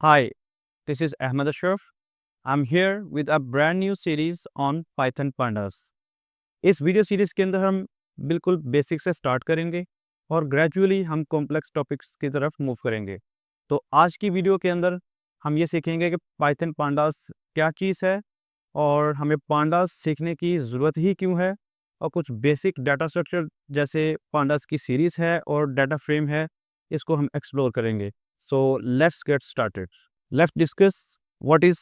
Hi, this is Ahmed Ashraf. I'm here with a brand new series on Python Pandas. इस video series के अंदर हम बिल्कुल basic से स्टार्ट करेंगे और ग्रेजुअली हम कॉम्प्लेक्स टॉपिक्स की तरफ मूव करेंगे। तो आज की वीडियो के अंदर हम ये सीखेंगे कि पाइथन पांडास क्या चीज़ है और हमें पांडास सीखने की ज़रूरत ही क्यों है, और कुछ बेसिक डाटा स्ट्रक्चर जैसे पांडास की सीरीज़ है और डाटा फ्रेम है, इसको हम एक्सप्लोर करेंगे। So let's get started. Let's discuss what is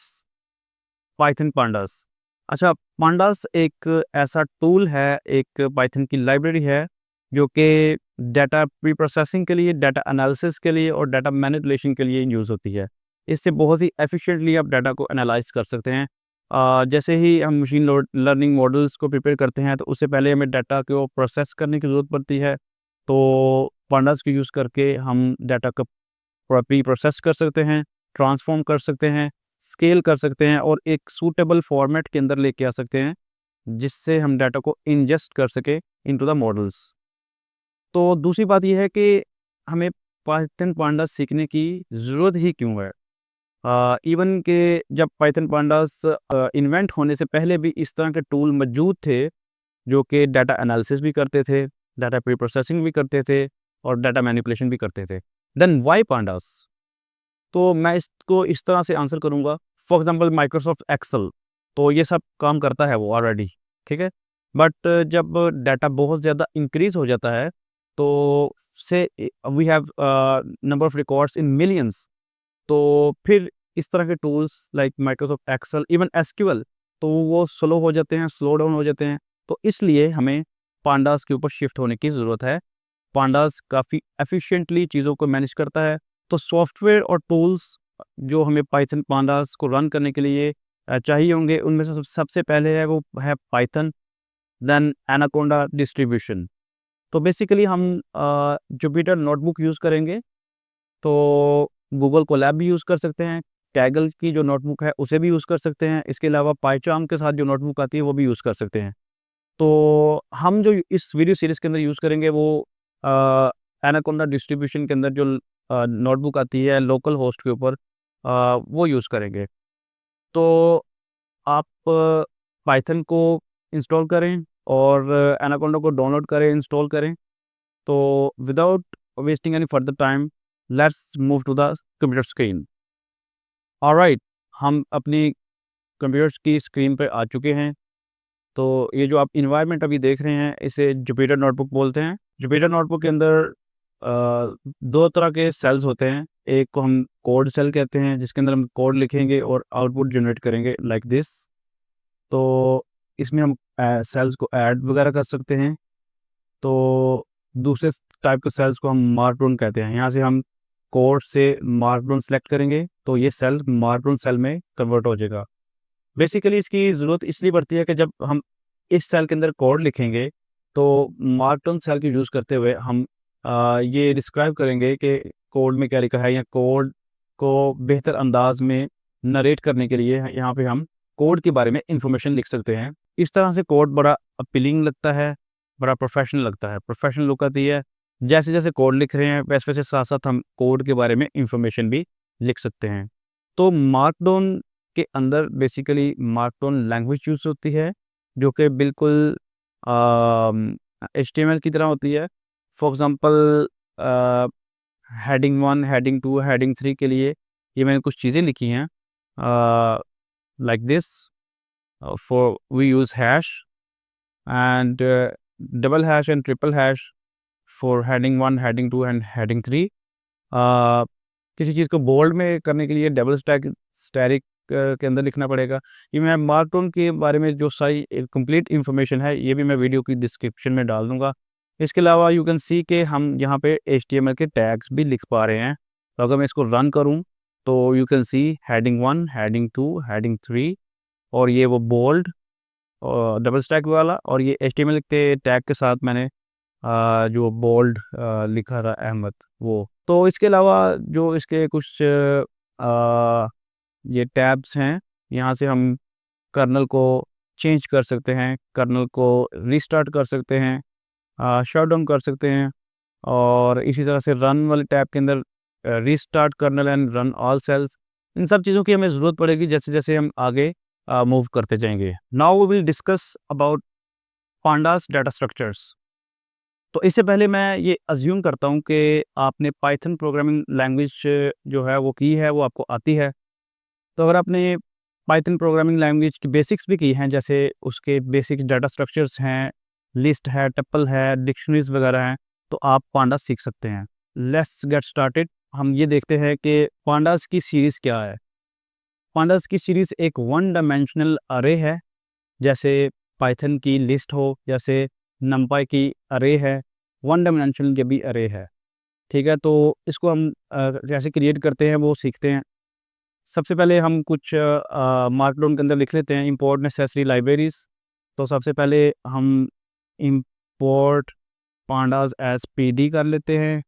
Python pandas. अच्छा, पांडास एक ऐसा टूल है, एक पाइथन की लाइब्रेरी है जो कि डाटा प्री प्रोसेसिंग के लिए, डाटा एनालिसिस के लिए और डाटा मैनिपुलेशन के लिए यूज़ होती है। इससे बहुत ही एफिशिएंटली आप डाटा को एनालाइज कर सकते हैं। जैसे ही हम मशीन लर्निंग मॉडल्स को प्रिपेयर करते हैं तो उससे पहले हमें डाटा को प्रोसेस करने की ज़रूरत पड़ती है। तो पांडास को यूज़ करके हम डाटा को प्री प्रोसेस कर सकते हैं, ट्रांसफॉर्म कर सकते हैं, स्केल कर सकते हैं और एक सूटेबल फॉर्मेट के अंदर लेके आ सकते हैं, जिससे हम डाटा को इंजेस्ट कर सके इनटू द मॉडल्स। तो दूसरी बात ये है कि हमें पाइथन पांडास सीखने की ज़रूरत ही क्यों है। इवन के जब पाइथन पांडास इन्वेंट होने से पहले भी इस तरह के टूल मौजूद थे, जो कि डाटा एनालिसिस भी करते थे, डाटा प्री प्रोसेसिंग भी करते थे और डाटा मैनिपुलेशन भी करते थे। Then why pandas? तो मैं इसको इस तरह से आंसर करूँगा। फॉर एग्ज़ाम्पल माइक्रोसॉफ्ट एक्सेल, तो ये सब काम करता है वो ऑलरेडी, ठीक है? बट जब डाटा बहुत ज़्यादा इंक्रीज़ हो जाता है, तो say we have number of records in millions, तो फिर इस तरह के tools like Microsoft Excel, even SQL, तो वो स्लो हो जाते हैं, स्लो डाउन हो जाते हैं। तो इसलिए हमें पांडास के ऊपर शिफ्ट होने की ज़रूरत है। पांडास काफ़ी एफिशिएंटली चीज़ों को मैनेज करता है। तो सॉफ्टवेयर और टूल्स जो हमें पाइथन पांडास को रन करने के लिए चाहिए होंगे, उनमें से सबसे पहले है वो है पाइथन, देन एनाकोंडा डिस्ट्रीब्यूशन। तो बेसिकली हम जुपिटर नोटबुक यूज़ करेंगे, तो गूगल कोलैब भी यूज़ कर सकते हैं, कैगल की जो नोटबुक है उसे भी यूज़ कर सकते हैं। इसके अलावा पाइचार्म के साथ जो नोटबुक आती है वो भी यूज़ कर सकते हैं। तो हम जो इस वीडियो सीरीज़ के अंदर यूज़ करेंगे वो अ, एनाकोंडा डिस्ट्रीब्यूशन के अंदर जो नोटबुक आती है लोकल होस्ट के ऊपर, वो यूज़ करेंगे। तो आप पाइथन को इंस्टॉल करें और एनाकोंडा को डाउनलोड करें, इंस्टॉल करें। तो without wasting any further time, let's move to the computer screen. Alright, हम अपनी कंप्यूटर की स्क्रीन पे आ चुके हैं। तो ये जो आप इन्वायरमेंट अभी देख रहे हैं, इसे जुपिटर नोटबुक बोलते हैं। जुपिटर नोटबुक के अंदर 2 तरह के सेल्स होते हैं। एक को हम कोड सेल कहते हैं, जिसके अंदर हम कोड लिखेंगे और आउटपुट जनरेट करेंगे लाइक दिस। तो इसमें हम सेल्स को ऐड वगैरह कर सकते हैं। तो दूसरे टाइप के सेल्स को हम मार्कडाउन कहते हैं। यहाँ से हम कोड से मार्कडाउन सेलेक्ट करेंगे, तो ये सेल मार्कडाउन सेल में कन्वर्ट हो जाएगा। बेसिकली इसकी ज़रूरत इसलिए पड़ती है कि जब हम इस सेल के अंदर कोड लिखेंगे, तो मार्कडाउन सेल को यूज़ करते हुए हम ये डिस्क्राइब करेंगे कि कोड में क्या लिखा है, या कोड को बेहतर अंदाज में नरेट करने के लिए यहाँ पे हम कोड के बारे में इंफॉर्मेशन लिख सकते हैं। इस तरह से कोड बड़ा अपीलिंग लगता है, बड़ा प्रोफेशनल लगता है, प्रोफेशनल लुक आती है। जैसे जैसे कोड लिख रहे हैं वैसे वैसे साथ साथ हम कोड के बारे में इंफॉर्मेशन भी लिख सकते हैं। तो मार्कडाउन के अंदर बेसिकली मार्कडाउन लैंग्वेज यूज़ होती है, जो कि बिल्कुल एचटीएमएल की तरह होती है। For example heading 1, heading 2, heading 3 के लिए ये मैंने कुछ चीज़ें लिखी हैं, like this. For we use hash and double hash and triple hash for heading 1, heading 2 and heading 3। किसी चीज़ को बोल्ड में करने के लिए डबल स्टैरिक के अंदर लिखना पड़ेगा। ये मैं मार्कडाउन के बारे में जो सारी कंप्लीट इन्फॉर्मेशन है, ये भी मैं वीडियो की डिस्क्रिप्शन में डाल दूँगा। इसके अलावा यू कैन सी कि हम यहाँ पे एचटीएमएल के टैग्स भी लिख पा रहे हैं। तो अगर मैं इसको रन करूँ, तो you can see heading 1, heading 2, heading 3, और ये वो बोल्ड और डबल स्टैक वाला, और ये एचटीएमएल के टैग के साथ मैंने जो बोल्ड लिखा था अहमद, वो। तो इसके अलावा जो इसके कुछ ये टैब्स हैं, यहाँ से हम कर्नल को चेंज कर सकते हैं, कर्नल को रीस्टार्ट कर सकते हैं, शट डाउन कर सकते हैं, और इसी तरह से रन वाले टैब के अंदर restart kernel and run all cells, इन सब चीज़ों की हमें ज़रूरत पड़ेगी जैसे-जैसे हम आगे मूव करते जाएँगे। Now we will discuss about pandas data structures. तो इससे पहले मैं ये अज़्यूम करता हूँ कि आपने पाइथन प्रोग्रामिंग लैंग्वेज जो है वो की है, वो आपको आती है। तो अगर आपने पाइथन प्रोग्रामिंग लैंग्वेज की बेसिक्स भी की हैं, जैसे उसके बेसिक डाटा स्ट्रक्चर्स हैं, लिस्ट है, टपल है, डिक्शनरीज़ वगैरह हैं, तो आप पांडास सीख सकते हैं। Let's get started. हम ये देखते हैं कि पांडास की सीरीज़ क्या है। पांडास की सीरीज़ एक वन डायमेंशनल अरे है, जैसे पाइथन की लिस्ट हो, जैसे नंपाई की अरे है, वन डायमेंशनल ये भी अरे है। ठीक है? तो इसको हम कैसे क्रिएट करते हैं वो सीखते हैं। सबसे पहले हम कुछ मार्कडाउन के अंदर लिख लेते हैं इंपोर्ट नेसेसरी लाइब्रेरीज़। तो सबसे पहले हम इंपोर्ट पांडास एज़ पीडी कर लेते हैं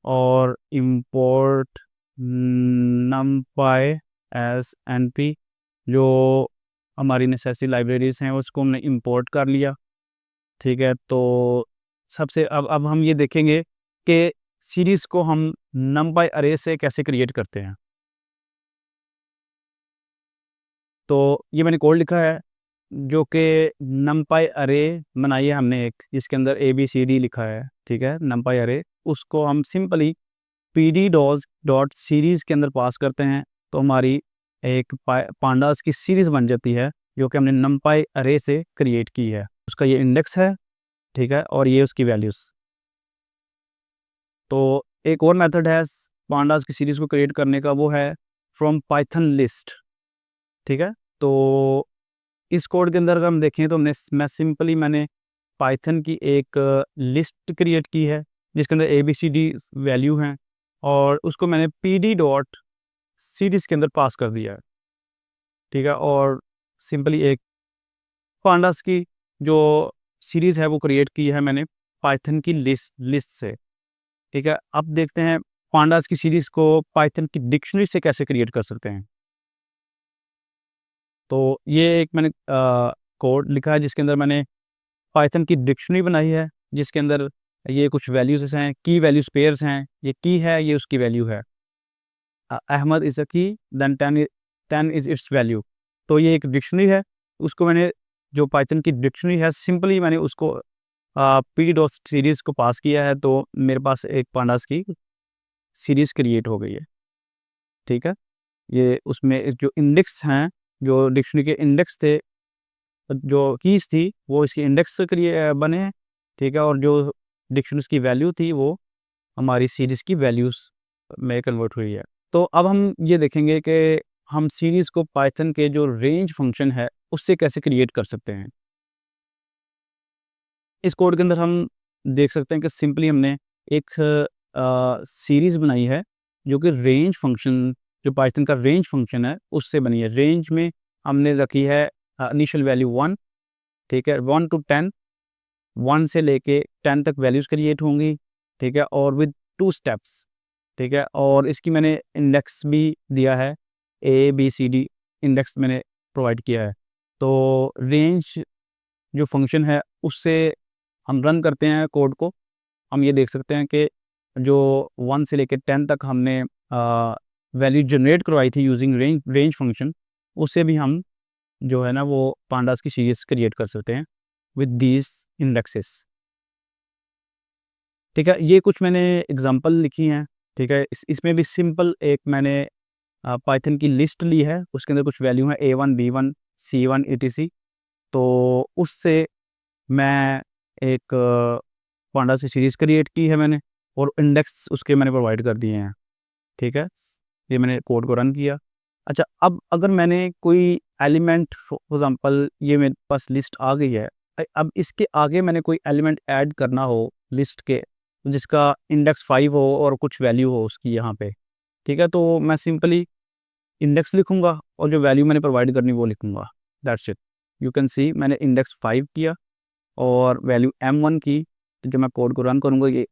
और इंपोर्ट नमपाई एज़ एनपी, जो हमारी नेसेसरी लाइब्रेरीज़ हैं उसको हमने इंपोर्ट कर लिया। ठीक है? तो सबसे अब हम ये देखेंगे कि सीरीज़ को हम नमपाई अरे से कैसे क्रिएट करते हैं। तो ये मैंने कोड लिखा है जो कि नमपाई अरे बनाई है हमने एक, जिसके अंदर ABCD लिखा है, ठीक है? नमपाई अरे, उसको हम सिंपली pd डॉट सीरीज़ के अंदर पास करते हैं, तो हमारी एक पांडास की सीरीज़ बन जाती है, जो कि हमने नमपाई अरे से क्रिएट की है। उसका ये इंडेक्स है, ठीक है? और ये उसकी वैल्यूज़। तो एक और मेथड है पांडास की सीरीज़ को क्रिएट करने का, वो है फ्रॉम पाइथन लिस्ट, ठीक है? तो इस कोड के अंदर अगर हम देखें तो मैंने पाइथन की एक लिस्ट क्रिएट की है, जिसके अंदर ABCD वैल्यू हैं, और उसको मैंने pd डॉट सीरीज़ के अंदर पास कर दिया है, ठीक है? और सिंपली एक पांडास की जो सीरीज़ है वो क्रिएट की है मैंने पाइथन की लिस्ट से, ठीक है? अब देखते हैं पांडास की सीरीज़ को पाइथन की डिक्शनरी से कैसे क्रिएट कर सकते हैं। तो ये एक मैंने कोड लिखा है जिसके अंदर मैंने पाइथन की डिक्शनरी बनाई है, जिसके अंदर ये कुछ वैल्यूज़ हैं, की वैल्यूज़ पेयर्स हैं, ये की है, ये उसकी वैल्यू है। अहमद इज़ अ की, देन 10 इज़ इट्स वैल्यू। तो ये एक डिक्शनरी है, उसको मैंने, जो पाइथन की डिक्शनरी है, सिंपली मैंने उसको पी डॉट सीरीज़ को पास किया है, तो मेरे पास एक पांडास की सीरीज़ क्रिएट हो गई है, ठीक है? ये उसमें जो इंडेक्स हैं, जो डिक्शनरी के इंडेक्स थे, जो कीज़ थी, वो इसके इंडेक्स के लिए बने हैं, ठीक है? और जो डिक्शनरीज़ की वैल्यू थी, वो हमारी सीरीज़ की वैल्यूज़ में कन्वर्ट हुई है। तो अब हम ये देखेंगे कि हम सीरीज़ को पाइथन के जो रेंज फंक्शन है, उससे कैसे क्रिएट कर सकते हैं। इस कोड के अंदर हम देख सकते हैं कि सिंपली हमने एक सीरीज़ बनाई है, जो कि रेंज फंक्शन, जो पाइथन का रेंज फंक्शन है, उससे बनी है। रेंज में हमने रखी है इनिशियल वैल्यू 1, ठीक है? 1 टू 10, 1 से लेके 10 तक वैल्यूज़ क्रिएट होंगी, ठीक है? और विद 2 स्टेप्स, ठीक है? और इसकी मैंने इंडेक्स भी दिया है, ABCD इंडेक्स मैंने प्रोवाइड किया है। तो रेंज जो फंक्शन है, उससे हम रन करते हैं कोड को, हम ये देख सकते हैं कि जो 1 से लेके 10 तक हमने वैल्यू जनरेट करवाई थी यूजिंग रेंज फंक्शन, उससे भी हम जो है ना वो पांडास की सीरीज़ क्रिएट कर सकते हैं विद दीज़ इंडेक्सेस। ठीक है? ये कुछ मैंने एग्ज़ाम्पल लिखी हैं, ठीक है? इसमें भी सिंपल एक मैंने पाइथन की लिस्ट ली है, उसके अंदर कुछ वैल्यू है A1, B1, C1 ETC। तो उससे मैं एक पांडास की सीरीज़ क्रिएट की है मैंने, और इंडेक्स उसके मैंने प्रोवाइड कर दिए हैं, ठीक है? ये मैंने कोड को रन किया। अच्छा, अब अगर मैंने कोई एलिमेंट, फॉर एग्ज़ाम्पल ये मेरे पास लिस्ट आ गई है, अब इसके आगे मैंने कोई एलिमेंट ऐड करना हो लिस्ट के, जिसका इंडेक्स 5 हो और कुछ वैल्यू हो उसकी यहाँ पे, ठीक है? तो मैं सिंपली इंडेक्स लिखूँगा और जो वैल्यू मैंने प्रोवाइड करनी वो लिखूँगा, that's it. You can see मैंने इंडेक्स 5 किया और वैल्यू M1 की, तो जब मैं कोड को रन करूँगा, ये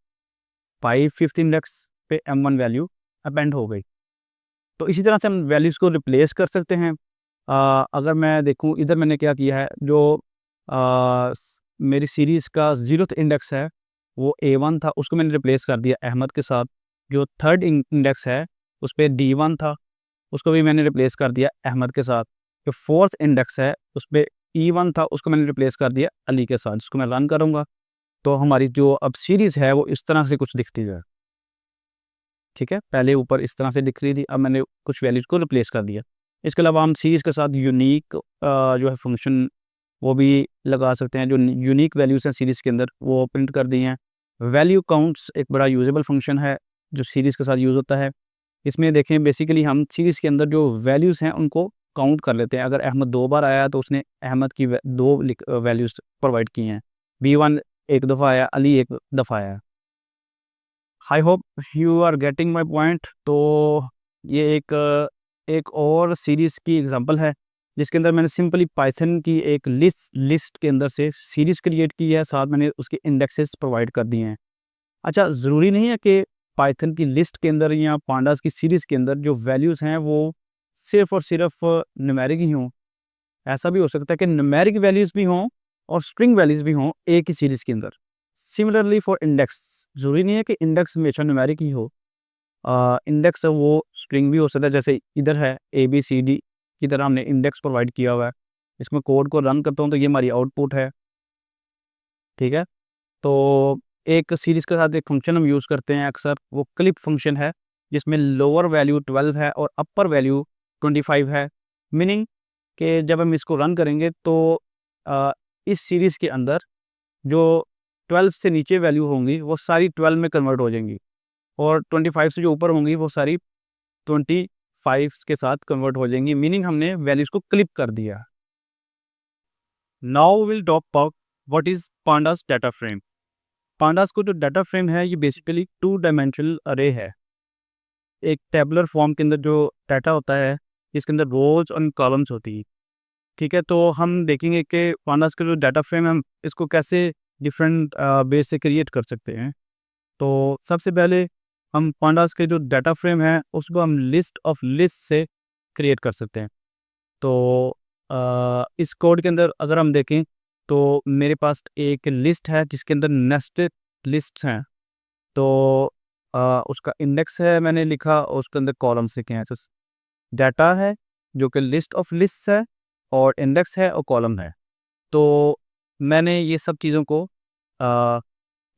5 फिफ्थ इंडेक्स पे M1 वैल्यू अपेंड हो गई। तो इसी तरह से हम वैल्यूज़ को रिप्लेस कर सकते हैं। अगर मैं देखूँ इधर मैंने क्या किया है, जो मेरी सीरीज़ का 0th इंडेक्स है, वो A1 था, उसको मैंने रिप्लेस कर दिया अहमद के साथ। जो 3rd इंडेक्स है, उस पे D1 था, उसको भी मैंने रिप्लेस कर दिया अहमद के साथ। जो फोर्थ इंडेक्स है उस पर E1 था, उसको मैंने रिप्लेस कर दिया अली के साथ। जिसको मैं रन करूँगा तो हमारी जो अब सीरीज़ है वो इस तरह से कुछ दिखती है। ठीक है, पहले ऊपर इस तरह से दिख रही थी, अब मैंने कुछ वैल्यूज़ को रिप्लेस कर दिया। इसके अलावा हम सीरीज़ के साथ यूनिक जो है फंक्शन वो भी लगा सकते हैं। जो यूनिक वैल्यूज़ हैं सीरीज़ के अंदर वो प्रिंट कर दी हैं। वैल्यू काउंट्स एक बड़ा यूजेबल फंक्शन है जो सीरीज़ के साथ यूज़ होता है। इसमें देखें बेसिकली हम सीरीज़ के अंदर जो वैल्यूज़ हैं उनको काउंट कर लेते हैं। अगर अहमद 2 बार आया तो उसने अहमद की 2 वैल्यूज़ प्रोवाइड की हैं। B1 1 दफ़ा आया, अली 1 दफ़ा आया। I hope you are getting my point. तो ये एक और सीरीज़ की एग्जांपल है जिसके अंदर मैंने सिंपली पाइथन की एक लिस्ट के अंदर से सीरीज़ क्रिएट की है, साथ मैंने उसके इंडेक्सेस प्रोवाइड कर दिए हैं। अच्छा, ज़रूरी नहीं है कि पाइथन की लिस्ट के अंदर या पांडास की सीरीज़ के अंदर जो वैल्यूज़ हैं वो सिर्फ़ और सिर्फ़ न्यूमेरिक ही हों। ऐसा भी हो सकता है कि न्यूमेरिक वैल्यूज़ भी हों और स्ट्रिंग वैल्यूज़ भी हों एक ही सीरीज़ के अंदर। सिमिलरली फॉर इंडेक्स, ज़रूरी नहीं है कि इंडेक्स हमेशा न्यूमेरिक ही हो। इंडेक्स वो स्ट्रिंग भी हो सकता है, जैसे इधर है ABCD की तरह हमने इंडेक्स प्रोवाइड किया हुआ है। इसमें कोड को रन करता हूँ तो ये हमारी आउटपुट है। ठीक है? तो एक सीरीज़ के साथ एक फंक्शन हम यूज़ करते हैं अक्सर, वो क्लिप फंक्शन है जिसमें लोअर वैल्यू 12 है और अपर वैल्यू 25 है। मीनिंग कि जब हम इसको रन करेंगे तो अ, इस सीरीज़ के अंदर जो 12 से नीचे वैल्यू होंगी वो सारी 12 में कन्वर्ट हो जाएंगी और 25 से जो ऊपर होंगी वो सारी 25 के साथ कन्वर्ट हो जाएंगी। मीनिंग हमने वैल्यूज़ को क्लिप कर दिया। Now will talk about what is pandas data frame. Pandas को जो डाटा फ्रेम है ये बेसिकली 2 डायमेंशनल अरे है। एक टेबुलर फॉर्म के अंदर जो डाटा होता है इसके अंदर रोज़ और कॉलम्स होती है। ठीक है, तो हम देखेंगे कि पांडास का जो डाटा फ्रेम है हम इसको कैसे डिफरेंट वे से क्रिएट कर सकते हैं। तो सबसे पहले हम पांडास के जो डाटा फ्रेम है उसको हम लिस्ट ऑफ लिस्ट से क्रिएट कर सकते हैं। तो इस कोड के अंदर अगर हम देखें तो मेरे पास एक लिस्ट है जिसके अंदर नेस्टेड लिस्ट हैं। तो उसका इंडेक्स है मैंने लिखा और उसके अंदर कॉलम्स लिखे हैं। डाटा है जो कि लिस्ट ऑफ लिस्ट है और इंडेक्स है और कॉलम है। तो मैंने ये सब चीज़ों को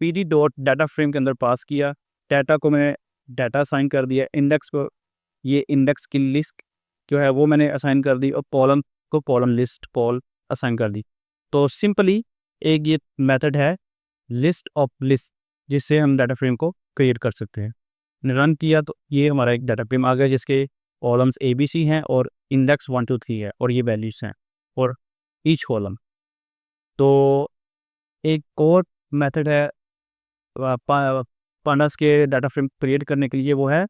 PD डॉट डाटा फ्रेम के अंदर पास किया। डाटा को मैंने डाटा असाइन कर दिया, इंडेक्स को ये इंडेक्स की लिस्ट जो है वो मैंने असाइन कर दी और कॉलम को कॉलम लिस्ट कॉल असाइन कर दी। तो सिंपली एक ये मेथड है लिस्ट ऑफ लिस्ट जिससे हम डाटा फ्रेम को क्रिएट कर सकते हैं। रन किया तो ये हमारा एक डाटा फ्रेम आ गया जिसके कॉलम्स ABC हैं और इंडेक्स 1 2 3 है और ये वैल्यूज़ हैं और ईच कॉलम। तो एक और मेथड है पांडास के डाटा फ्रेम क्रिएट करने के लिए, वो है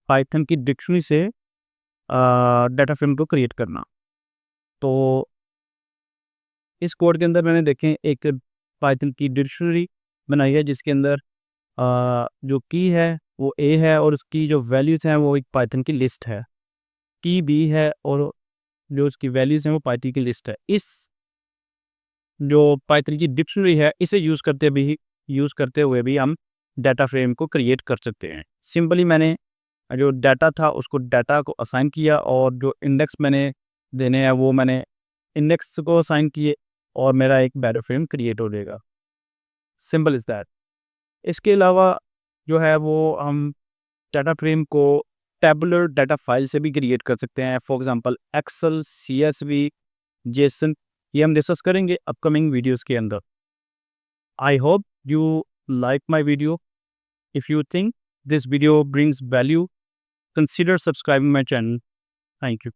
पाइथन की डिक्शनरी से डाटा फ्रेम को क्रिएट करना। तो इस कोड के अंदर मैंने देखें एक पाइथन की डिक्शनरी बनाई है जिसके अंदर जो की है वो A है और उसकी जो वैल्यूज़ हैं वो एक पाइथन की लिस्ट है। की B है और जो उसकी वैल्यूज़ हैं वो पाइथन की लिस्ट है। इस जो पाइथन की डिक्शनरी है इसे यूज़ करते हुए भी हम डाटा फ्रेम को क्रिएट कर सकते हैं। सिंपली मैंने जो डाटा था उसको डाटा को असाइन किया और जो इंडेक्स मैंने देने हैं वो मैंने इंडेक्स को असाइन किए और मेरा एक डाटा फ्रेम क्रिएट हो जाएगा। Simple is that. इसके अलावा जो है वो हम डाटा फ्रेम को टेबुलर डाटा फाइल से भी क्रिएट कर सकते हैं। For example Excel, CSV, JSON, ये हम डिस्कस करेंगे अपकमिंग वीडियोस के अंदर। I hope you like my video. If you think this video brings value, consider subscribing my channel. Thank you.